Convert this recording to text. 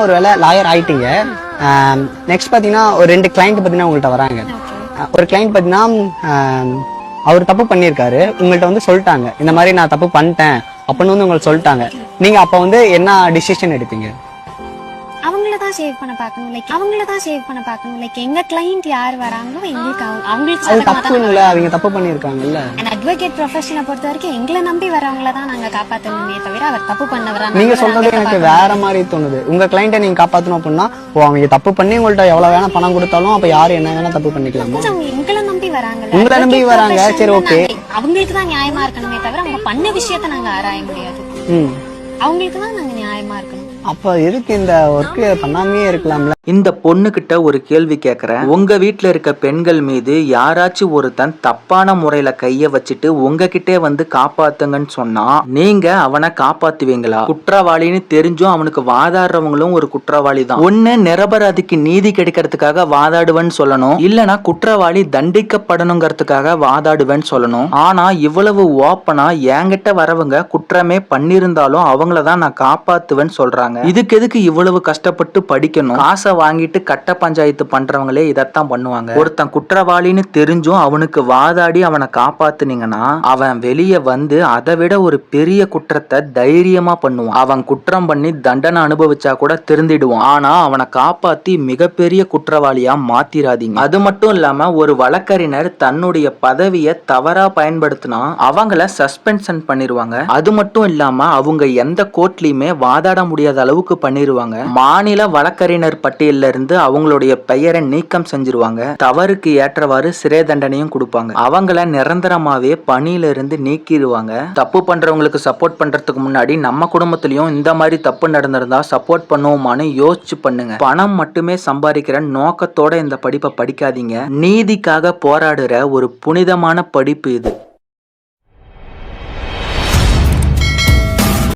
ஒரு வேளை லாயர் ஆயிட்டீங்க. நெக்ஸ்ட் பாத்தீங்கன்னா ஒரு 2 கிளைண்ட் பாத்தீங்கன்னா உங்கள்கிட்ட வராங்க. ஒரு கிளைண்ட் பாத்தீங்கன்னா அவர் தப்பு பண்ணியிருக்காரு, உங்கள்கிட்ட வந்து சொல்லிட்டாங்க இந்த மாதிரி நான் தப்பு பண்ணிட்டேன் அப்படின்னு வந்து உங்களுக்கு சொல்லிட்டாங்க. நீங்க அப்ப வந்து என்ன டிசிஷன் எடுப்பீங்க? அவங்களதான் சேவ் பண்ண பார்க்கணும். லைக் எங்க கிளைண்ட் யார் வராங்களோ எங்களுக்கு அவங்களுக்கு அது தப்பு இல்ல, அவங்க தப்பு பண்ணிருக்காங்கல்ல. அட்வொகேட் ப்ரொஃபஷனை பொறுத்த வரைக்கும் எங்களை நம்பி வரவங்கள தான் நாங்க காப்பாத்தணுமே தவிர அவர் தப்பு பண்ணவரா. நீங்க சொல்றது எனக்கு வேற மாதிரி தோணுது. உங்க கிளைண்ட்டை நீங்க காப்பாத்தணும் அப்படின்னா அவங்க தப்பு பண்ணி உங்கள்ட்ட எவ்வளவு வேணா பணம் கொடுத்தாலும் அப்ப யாரு என்ன வேணா தப்பு பண்ணிக்கலாமா? எங்களை நம்பி வராங்க, உங்களை நம்பி வராங்க, சரி ஓகே, அவங்களுக்கு தான் நியாயமா இருக்கணுமே தவிர அவங்க பண்ண விஷயத்த நாங்க ஆராய முடியாது. அவங்களுக்கு தான் நாங்க நியாயமா இருக்கணும். அப்ப எதுக்கு இந்த ஒர்க் பண்ணாமே இருக்கலாம்ல? இந்த பொண்ணு கிட்ட ஒரு கேள்வி கேக்குறேன். உங்க வீட்டுல இருக்க பெண்கள் மீது யாராச்சும் ஒருத்தன் தப்பான முறையில கைய வச்சுட்டு உங்ககிட்டே வந்து காப்பாத்துங்கன்னு சொன்னா நீங்க அவனை காப்பாத்துவீங்களா? குற்றவாளின்னு தெரிஞ்சும் அவனுக்கு வாதாடுறவங்களும் ஒரு குற்றவாளி தான். ஒண்ணு நிரபராதிக்கு நீதி கிடைக்கிறதுக்காக வாதாடுவேன்னு சொல்லணும், இல்லனா குற்றவாளி தண்டிக்கப்படணுங்கிறதுக்காக வாதாடுவேன்னு சொல்லணும். ஆனா இவ்வளவு ஓப்பனா என்கிட்ட வரவங்க குற்றமே பண்ணிருந்தாலும் அவங்களதான் நான் காப்பாத்துவேன்னு சொல்றாங்க. இதுக்கு எதுக்கு இவ்வளவு கஷ்டப்பட்டு படிக்கணும்? காசை வாங்கிட்டு கட்ட பஞ்சாயத்து பண்றவங்களே இதத்தான் பண்ணுவாங்க. ஒருத்தன் குற்றவாளின்னு தெரிஞ்சும் அவனுக்கு வாதாடி அவனை காப்பாத்துனீங்கன்னா அவன் வெளியே வந்து அதை விட ஒரு பெரிய குற்றத்தை தைரியமா பண்ணுவான். அவன் குற்றம் பண்ணி தண்டனை அனுபவிச்சா கூட திருந்திடுவான். ஆனா அவனை காப்பாத்தி மிகப்பெரிய குற்றவாளியா மாத்திராதீங்க. அது மட்டும் இல்லாம ஒரு வழக்கறிஞர் தன்னுடைய பதவியை தவறா பயன்படுத்தினா அவங்கள சஸ்பென்ஷன் பண்ணிருவாங்க. அது மட்டும் இல்லாம அவங்க எந்த கோர்ட்லயுமே வாதாட முடியாத அளவுக்கு பண்ணிருவாங்க. மாநில வழக்கறிஞர் பட்டியல்ல இருந்து அவங்களுடைய பெயரை நீக்கம் செஞ்சிருவாங்க. தவறுக்கு ஏற்றவாறு சிறை தண்டனையும் கொடுப்பாங்க. அவங்கள நிரந்தரமாவே பணியில இருந்து நீக்கிடுவாங்க. தப்பு பண்றவங்களுக்கு சப்போர்ட் பண்றதுக்கு முன்னாடி நம்ம குடும்பத்திலயும் இந்த மாதிரி தப்பு நடந்திருந்தா சப்போர்ட் பண்ணுவோமான்னு யோசிச்சு பண்ணுங்க. பணம் மட்டுமே சம்பாதிக்கிற நோக்கத்தோட இந்த படிப்பை படிக்காதீங்க. நீதிக்காக போராடுற ஒரு புனிதமான படிப்பு இது.